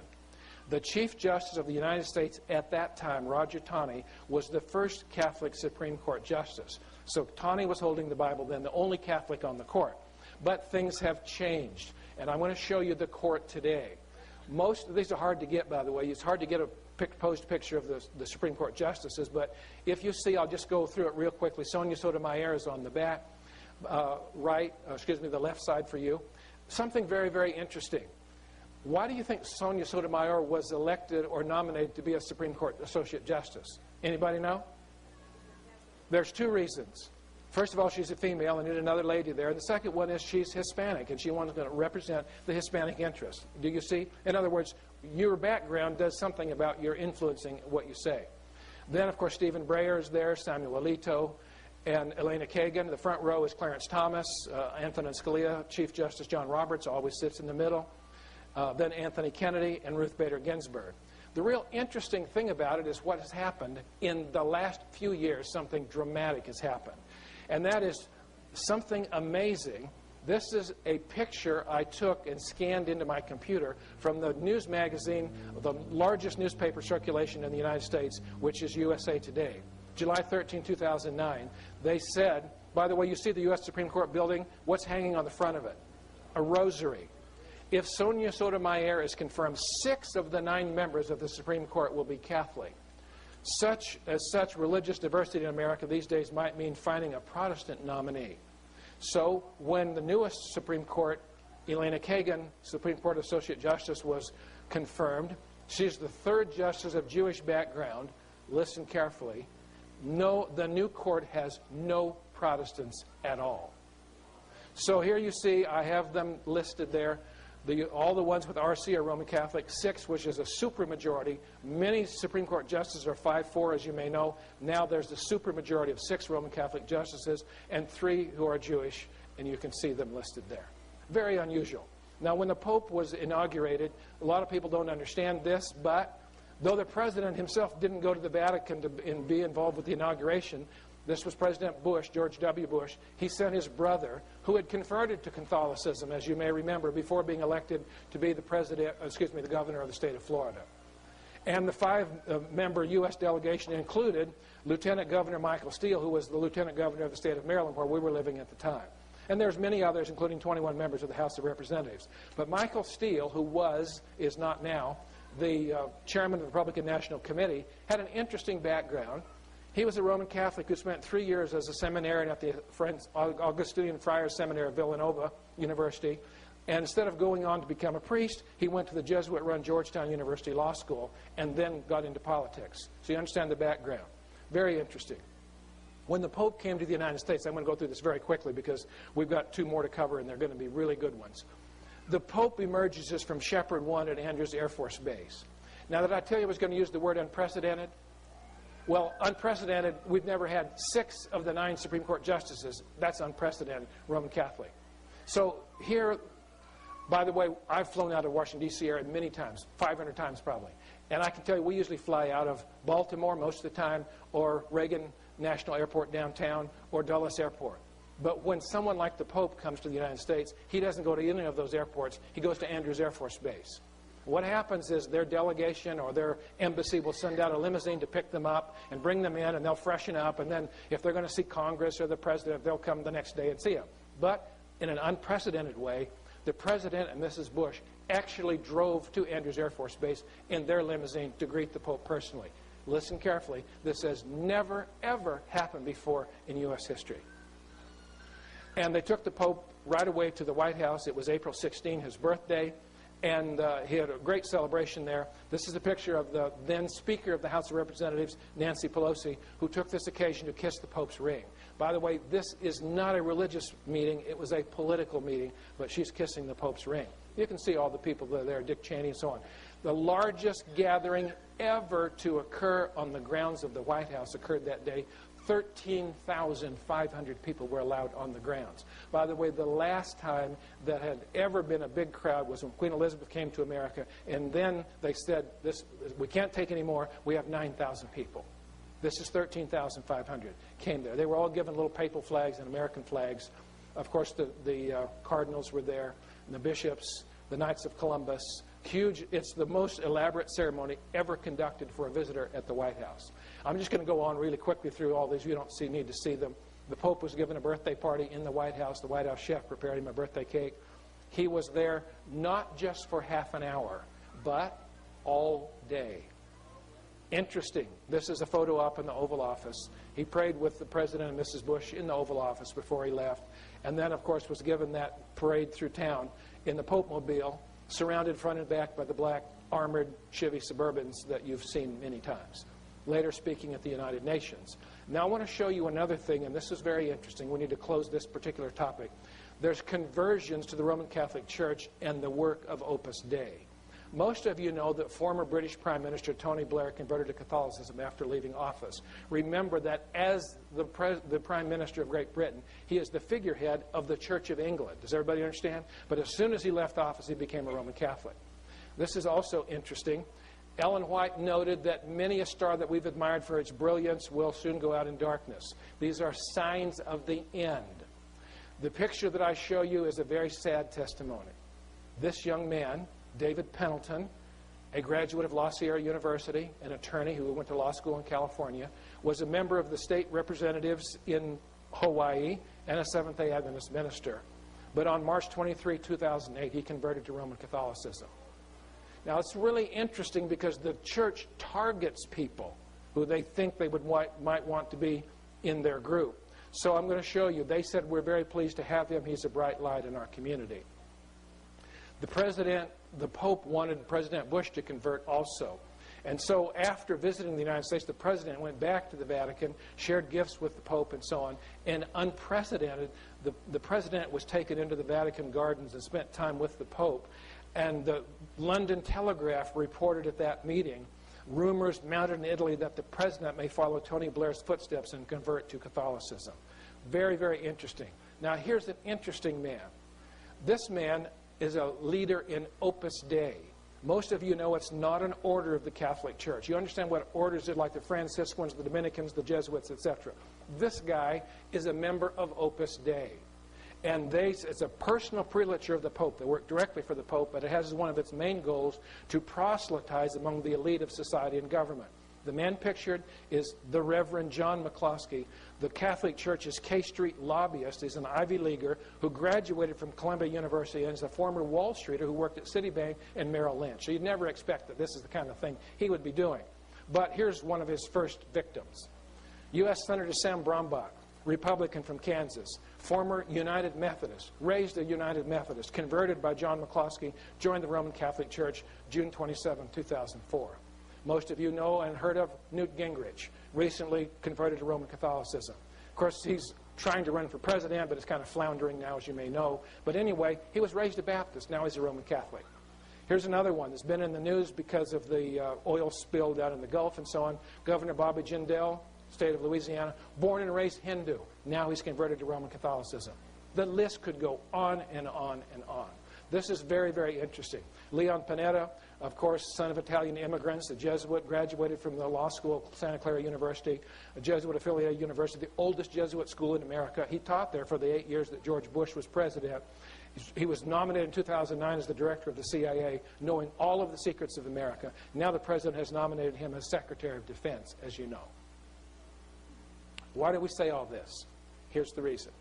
Speaker 1: The Chief Justice of the United States at that time, Roger Taney, was the first Catholic Supreme Court Justice. So Taney was holding the Bible then, the only Catholic on the court. But things have changed, and I want to show you the court today. Most of these are hard to get, by the way. It's hard to get a posed picture of the Supreme Court justices, but if you see, I'll just go through it real quickly. Sonia Sotomayor is on the back, the left side for you. Something very, very interesting. Why do you think Sonia Sotomayor was elected or nominated to be a Supreme Court Associate Justice? Anybody know? There's 2 reasons. First of all, she's a female and need another lady there. The second one is she's Hispanic, and she wants to represent the Hispanic interest. Do you see? In other words, your background does something about your influencing what you say. Then, of course, Stephen Breyer is there, Samuel Alito, and Elena Kagan. The front row is Clarence Thomas, Antonin Scalia, Chief Justice John Roberts always sits in the middle. Then Anthony Kennedy and Ruth Bader Ginsburg. The real interesting thing about it is what has happened in the last few years. Something dramatic has happened. And that is something amazing. This is a picture I took and scanned into my computer from the news magazine, the largest newspaper circulation in the United States, which is USA Today. July 13, 2009. They said, by the way, you see the U.S. Supreme Court building? What's hanging on the front of it? A rosary. If Sonia Sotomayor is confirmed, 6 of the 9 members of the Supreme Court will be Catholic. Such religious diversity in America these days might mean finding a Protestant nominee. So when the newest Supreme Court, Elena Kagan, Supreme Court Associate Justice, was confirmed, she's the 3rd justice of Jewish background. Listen carefully. No, the new court has no Protestants at all. So here you see, I have them listed there. All the ones with RC are Roman Catholic. 6, which is a supermajority. Many Supreme Court justices are 5-4, as you may know. Now there's the supermajority of 6 Roman Catholic justices and 3 who are Jewish, and you can see them listed there. Very unusual. Now, when the Pope was inaugurated, a lot of people don't understand this, but though the President himself didn't go to the Vatican and be involved with the inauguration, this was President Bush, George W. Bush. He sent his brother, who had converted to Catholicism, as you may remember, before being elected to be the governor of the state of Florida. And the 5-member U.S. delegation included Lieutenant Governor Michael Steele, who was the Lieutenant Governor of the state of Maryland, where we were living at the time. And there's many others, including 21 members of the House of Representatives. But Michael Steele, who is not now, the chairman of the Republican National Committee, had an interesting background. He was a Roman Catholic who spent 3 years as a seminarian at the Augustinian Friars Seminary of Villanova University. And instead of going on to become a priest, he went to the Jesuit-run Georgetown University Law School and then got into politics. So you understand the background. Very interesting. When the Pope came to the United States, I'm going to go through this very quickly because we've got 2 more to cover and they're going to be really good ones. The Pope emerges from Shepherd 1 at Andrews Air Force Base. Now, did I tell you I was going to use the word unprecedented? Well, unprecedented, we've never had 6 of the 9 Supreme Court justices. That's unprecedented, Roman Catholic. So here, by the way, I've flown out of Washington, D.C. area many times, 500 times probably. And I can tell you we usually fly out of Baltimore most of the time, or Reagan National Airport downtown, or Dulles Airport. But when someone like the Pope comes to the United States, he doesn't go to any of those airports. He goes to Andrews Air Force Base. What happens is their delegation or their embassy will send out a limousine to pick them up and bring them in, and they'll freshen up. And then if they're going to see Congress or the President, they'll come the next day and see him. But in an unprecedented way, the President and Mrs. Bush actually drove to Andrews Air Force Base in their limousine to greet the Pope personally. Listen carefully. This has never, ever happened before in U.S. history. And they took the Pope right away to the White House. It was April 16, his birthday. And he had a great celebration there. This is a picture of the then Speaker of the House of Representatives, Nancy Pelosi, who took this occasion to kiss the Pope's ring. By the way, this is not a religious meeting. It was a political meeting, but she's kissing the Pope's ring. You can see all the people that are there, Dick Cheney and so on. The largest gathering ever to occur on the grounds of the White House occurred that day. 13,500 people were allowed on the grounds. By the way, the last time that had ever been a big crowd was when Queen Elizabeth came to America, and then they said, we can't take any more. We have 9,000 people. This is 13,500 came there. They were all given little papal flags and American flags. Of course, the cardinals were there, and the bishops, the Knights of Columbus. Huge. It's the most elaborate ceremony ever conducted for a visitor at the White House. I'm just going to go on really quickly through all these. You don't need to see them. The Pope was given a birthday party in the White House. The White House chef prepared him a birthday cake. He was there not just for half an hour, but all day. Interesting. This is a photo up in the Oval Office. He prayed with the President and Mrs. Bush in the Oval Office before he left. And then, of course, was given that parade through town in the Pope-mobile, surrounded front and back by the black armored Chevy Suburbans that you've seen many times. Later speaking at the United Nations. Now I want to show you another thing, and this is very interesting. We need to close this particular topic. There's conversions to the Roman Catholic Church and the work of Opus Dei. Most of you know that former British Prime Minister Tony Blair converted to Catholicism after leaving office. Remember that as the Prime Minister of Great Britain, he is the figurehead of the Church of England. Does everybody understand? But as soon as he left office, he became a Roman Catholic. This is also interesting. Ellen White noted that many a star that we've admired for its brilliance will soon go out in darkness. These are signs of the end. The picture that I show you is a very sad testimony. This young man, David Pendleton, a graduate of La Sierra University, an attorney who went to law school in California, was a member of the state representatives in Hawaii and a Seventh-day Adventist minister. But on March 23, 2008, he converted to Roman Catholicism. Now, it's really interesting because the church targets people who they think they might want to be in their group. So I'm going to show you. They said, we're very pleased to have him. He's a bright light in our community. The Pope wanted President Bush to convert also. And so after visiting the United States, the President went back to the Vatican, shared gifts with the Pope and so on, and unprecedented, the President was taken into the Vatican gardens and spent time with the Pope. And the London Telegraph reported at that meeting, rumors mounted in Italy that the President may follow Tony Blair's footsteps and convert to Catholicism. Very, very interesting. Now here's an interesting man. This man is a leader in Opus Dei. Most of you know it's not an order of the Catholic Church. You understand what orders are, like the Franciscans, the Dominicans, the Jesuits, etc. This guy is a member of Opus Dei. And it's a personal prelature of the Pope. They work directly for the Pope, but it has as one of its main goals to proselytize among the elite of society and government. The man pictured is the Reverend John McCloskey, the Catholic Church's K Street lobbyist. He's an Ivy Leaguer who graduated from Columbia University and is a former Wall Streeter who worked at Citibank and Merrill Lynch. So you'd never expect that this is the kind of thing he would be doing. But here's one of his first victims. U.S. Senator Sam Brombach, Republican from Kansas, former United Methodist, raised a United Methodist, converted by John McCloskey, joined the Roman Catholic Church June 27, 2004. Most of you know and heard of Newt Gingrich, recently converted to Roman Catholicism. Of course, he's trying to run for president, but it's kind of floundering now, as you may know. But anyway, he was raised a Baptist. Now he's a Roman Catholic. Here's another one that's been in the news because of the oil spill down in the Gulf and so on. Governor Bobby Jindal, state of Louisiana, born and raised Hindu. Now he's converted to Roman Catholicism. The list could go on and on and on. This is very, very interesting. Leon Panetta, of course, son of Italian immigrants, a Jesuit, graduated from the law school at Santa Clara University, a Jesuit-affiliated university, the oldest Jesuit school in America. He taught there for the 8 years that George Bush was president. He was nominated in 2009 as the director of the CIA, knowing all of the secrets of America. Now the president has nominated him as Secretary of Defense, as you know. Why do we say all this? Here's the reason.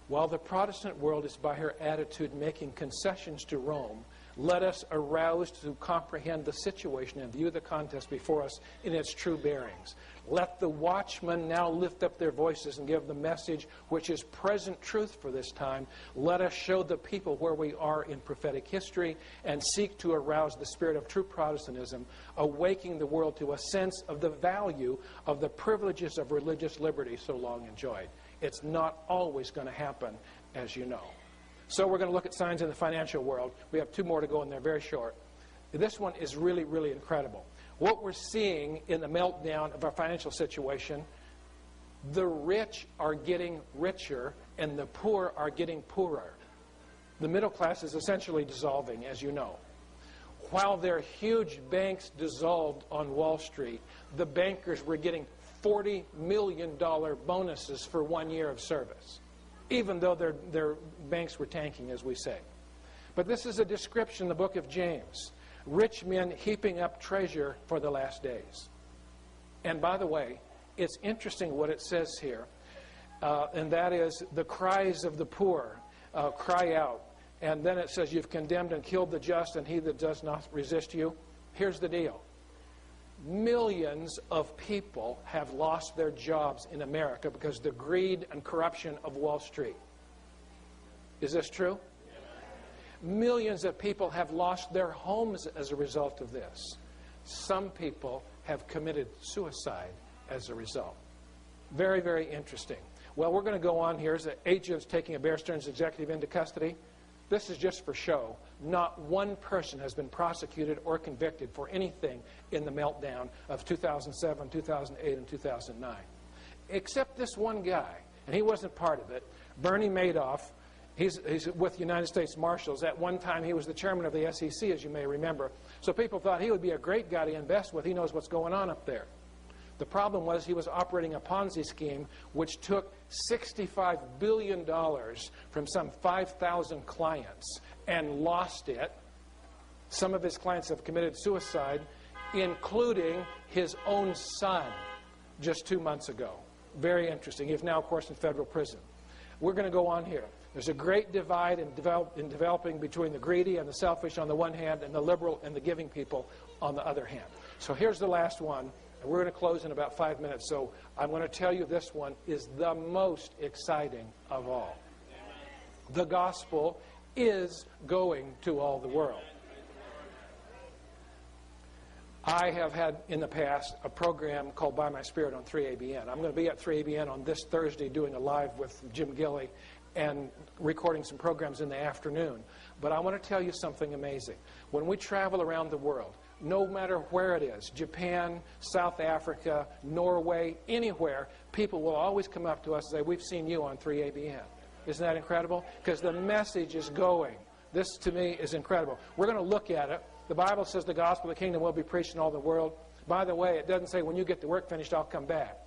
Speaker 1: While the Protestant world is by her attitude making concessions to Rome, let us arouse to comprehend the situation and view the contest before us in its true bearings. Let the watchmen now lift up their voices and give the message which is present truth for this time. Let us show the people where we are in prophetic history and seek to arouse the spirit of true Protestantism, awakening the world to a sense of the value of the privileges of religious liberty so long enjoyed. It's not always going to happen, as you know. So we're going to look at signs in the financial world. We have two more to go in there, very short. This one is really, really incredible. What we're seeing in the meltdown of our financial situation, the rich are getting richer and the poor are getting poorer. The middle class is essentially dissolving, as you know. While their huge banks dissolved on Wall Street, the bankers were getting $40 million bonuses for 1 year of service, even though their banks were tanking, as we say. But this is a description in the book of James. Rich men heaping up treasure for the last days. And by the way, it's interesting what it says here, and that is the cries of the poor cry out. And then it says, you've condemned and killed the just, and he that does not resist you. Here's the deal. Millions of people have lost their jobs in America because of the greed and corruption of Wall Street. Is this true? Millions of people have lost their homes as a result of this. Some people have committed suicide as a result. Very, very interesting. Well, we're going to go on here. As agents taking a Bear Stearns executive into custody. This is just for show. Not one person has been prosecuted or convicted for anything in the meltdown of 2007, 2008, and 2009. Except this one guy, and he wasn't part of it. Bernie Madoff He's with United States Marshals. At one time, he was the chairman of the SEC, as you may remember. So people thought he would be a great guy to invest with. He knows what's going on up there. The problem was he was operating a Ponzi scheme which took $65 billion from some 5,000 clients and lost it. Some of his clients have committed suicide, including his own son just 2 months ago. Very interesting. He's now, of course, in federal prison. We're going to go on here. There's a great divide in developing between the greedy and the selfish on the one hand and the liberal and the giving people on the other hand. So here's the last one. And we're going to close in about 5 minutes. So I'm going to tell you this one is the most exciting of all. The gospel is going to all the world. I have had in the past a program called By My Spirit on 3ABN. I'm going to be at 3ABN on this Thursday doing a live with Jim Gilley and recording some programs in the afternoon. But I want to tell you something amazing. When we travel around the world, no matter where it is, Japan, South Africa, Norway, anywhere, people will always come up to us and say, we've seen you on 3ABN. Isn't that incredible? Because the message is going. This, to me, is incredible. We're going to look at it. The Bible says the gospel of the kingdom will be preached in all the world. By the way, it doesn't say when you get the work finished, I'll come back.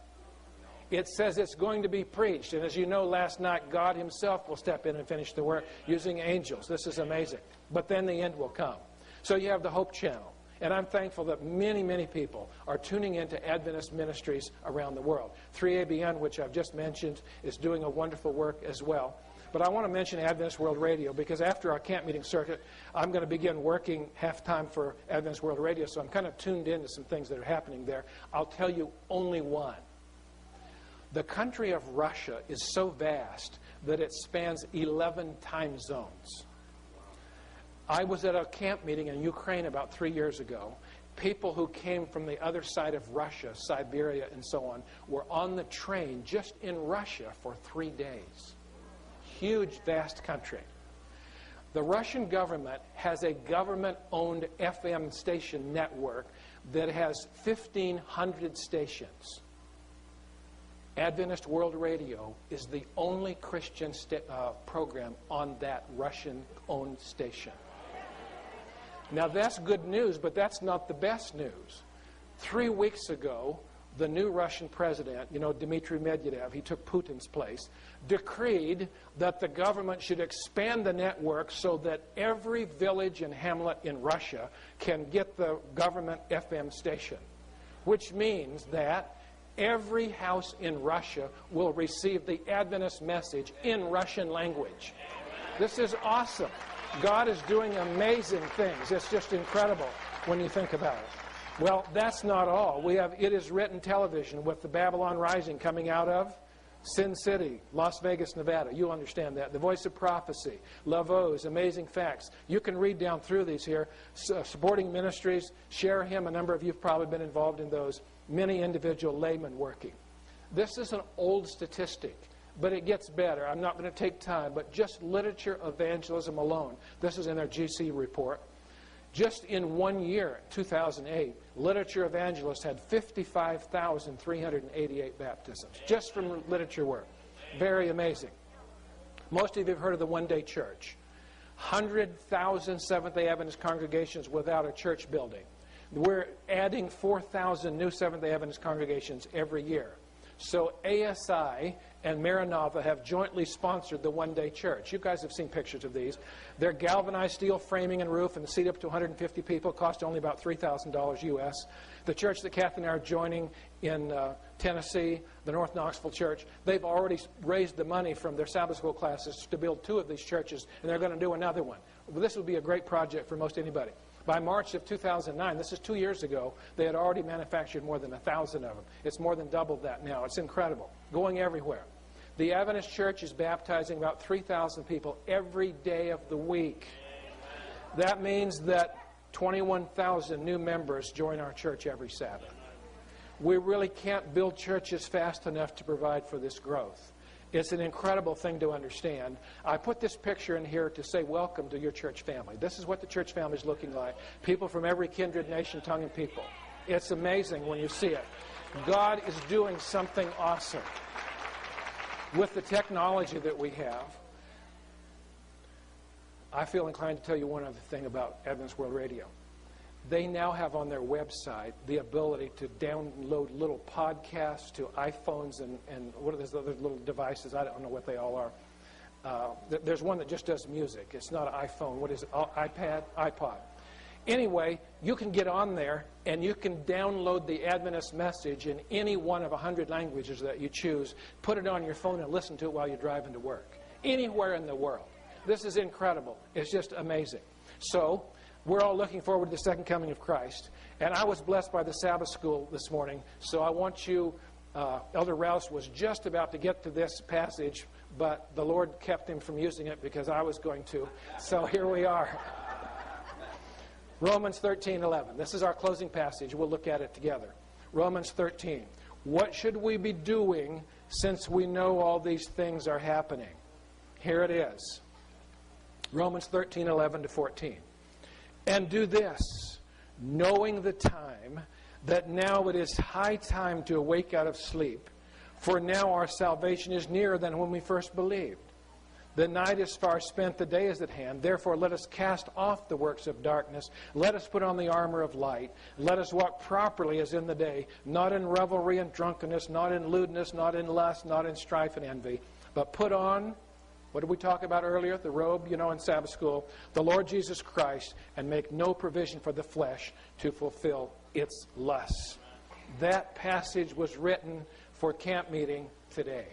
Speaker 1: It says it's going to be preached. And as you know, last night, God himself will step in and finish the work using angels. This is amazing. But then the end will come. So you have the Hope Channel. And I'm thankful that many, many people are tuning into Adventist ministries around the world. 3ABN, which I've just mentioned, is doing a wonderful work as well. But I want to mention Adventist World Radio because after our camp meeting circuit, I'm going to begin working half-time for Adventist World Radio. So I'm kind of tuned into some things that are happening there. I'll tell you only one. The country of Russia is so vast that it spans 11 time zones. I was at a camp meeting in Ukraine about 3 years ago. People who came from the other side of Russia, Siberia and so on, were on the train just in Russia for 3 days. Huge, vast country. The Russian government has a government-owned FM station network that has 1,500 stations. Adventist World Radio is the only Christian program on that Russian-owned station. Now, that's good news, but that's not the best news. 3 weeks ago, the new Russian president, Dmitry Medvedev, he took Putin's place, decreed that the government should expand the network so that every village and hamlet in Russia can get the government FM station, which means that every house in Russia will receive the Adventist message in Russian language. This is awesome. God is doing amazing things. It's just incredible when you think about it. Well, that's not all. We have It Is Written television with the Babylon Rising coming out of Sin City, Las Vegas, Nevada. You'll understand that. The Voice of Prophecy, Laveau's Amazing Facts. You can read down through these here. Supporting ministries, Share Him. A number of you have probably been involved in those. Many individual laymen working. This is an old statistic, but it gets better. I'm not going to take time, but just literature evangelism alone. This is in their GC report. Just in 1 year, 2008, literature evangelists had 55,388 baptisms, just from literature work. Very amazing. Most of you have heard of the One Day Church. 100,000 Seventh-day Adventist congregations without a church building. We're adding 4,000 new Seventh-day Adventist congregations every year. So ASI and Maranatha have jointly sponsored the One Day Church. You guys have seen pictures of these. They're galvanized steel framing and roof and seat up to 150 people. Cost only about $3,000 U.S. The church that Kathy and I are joining in Tennessee, the North Knoxville Church, they've already raised the money from their Sabbath school classes to build 2 of these churches, and they're going to do another one. Well, this would be a great project for most anybody. By March of 2009, this is 2 years ago, they had already manufactured more than 1,000 of them. It's more than double that now. It's incredible. Going everywhere. The Adventist Church is baptizing about 3,000 people every day of the week. That means that 21,000 new members join our church every Sabbath. We really can't build churches fast enough to provide for this growth. It's an incredible thing to understand. I put this picture in here to say welcome to your church family. This is what the church family is looking like. People from every kindred, nation, tongue, and people. It's amazing when you see it. God is doing something awesome with the technology that we have. I feel inclined to tell you one other thing about Adventist World Radio. They now have on their website the ability to download little podcasts to iPhones and what are those other little devices? I don't know what they all are. There's one that just does music. It's not an iPhone. What is it? iPad? iPod. Anyway, you can get on there and you can download the Adventist message in any one of 100 languages that you choose. Put it on your phone and listen to it while you're driving to work. Anywhere in the world. This is incredible. It's just amazing. So, we're all looking forward to the second coming of Christ. And I was blessed by the Sabbath school this morning. So I want you, Elder Rouse was just about to get to this passage, but the Lord kept him from using it because I was going to. So here we are. Romans 13:11. This is our closing passage. We'll look at it together. Romans 13. What should we be doing since we know all these things are happening? Here it is. Romans 13:11 to 14. And do this, knowing the time, that now it is high time to awake out of sleep. For now our salvation is nearer than when we first believed. The night is far spent, the day is at hand. Therefore let us cast off the works of darkness. Let us put on the armor of light. Let us walk properly as in the day, not in revelry and drunkenness, not in lewdness, not in lust, not in strife and envy. But put on, what did we talk about earlier? The robe, in Sabbath school. The Lord Jesus Christ, and make no provision for the flesh to fulfill its lusts. That passage was written for camp meeting today.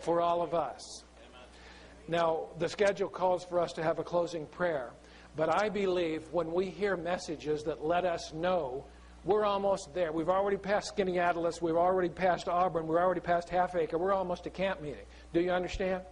Speaker 1: For all of us. Now, the schedule calls for us to have a closing prayer. But I believe when we hear messages that let us know we're almost there. We've already passed Skaneateles. We've already passed Auburn. We're already past Half-Acre. We're almost to camp meeting. Do you understand?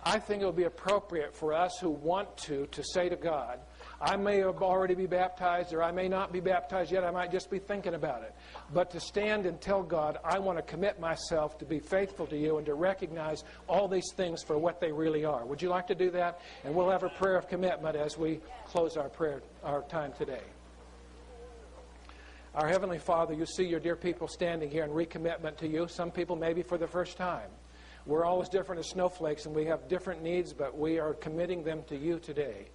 Speaker 1: I think it would be appropriate for us who want to say to God, I may have already be baptized or I may not be baptized yet. I might just be thinking about it. But to stand and tell God, I want to commit myself to be faithful to you and to recognize all these things for what they really are. Would you like to do that? And we'll have a prayer of commitment as we close our time today. Our Heavenly Father, you see your dear people standing here in recommitment to you. Some people maybe for the first time. We're all as different as snowflakes, and we have different needs, but we are committing them to you today.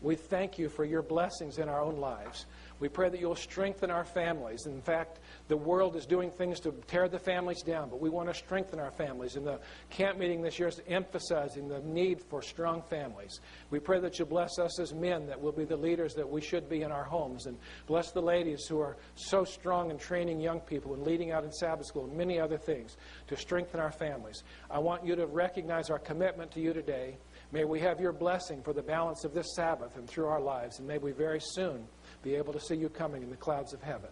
Speaker 1: We thank you for your blessings in our own lives. We pray that you'll strengthen our families. In fact, the world is doing things to tear the families down, but we want to strengthen our families. And the camp meeting this year is emphasizing the need for strong families. We pray that you'll bless us as men, that we'll be the leaders that we should be in our homes. And bless the ladies who are so strong in training young people and leading out in Sabbath school and many other things to strengthen our families. I want you to recognize our commitment to you today. May we have your blessing for the balance of this Sabbath and through our lives. And may we very soon be able to see you coming in the clouds of heaven.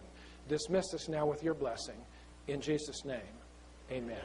Speaker 1: Dismiss us now with your blessing. In Jesus' name, amen.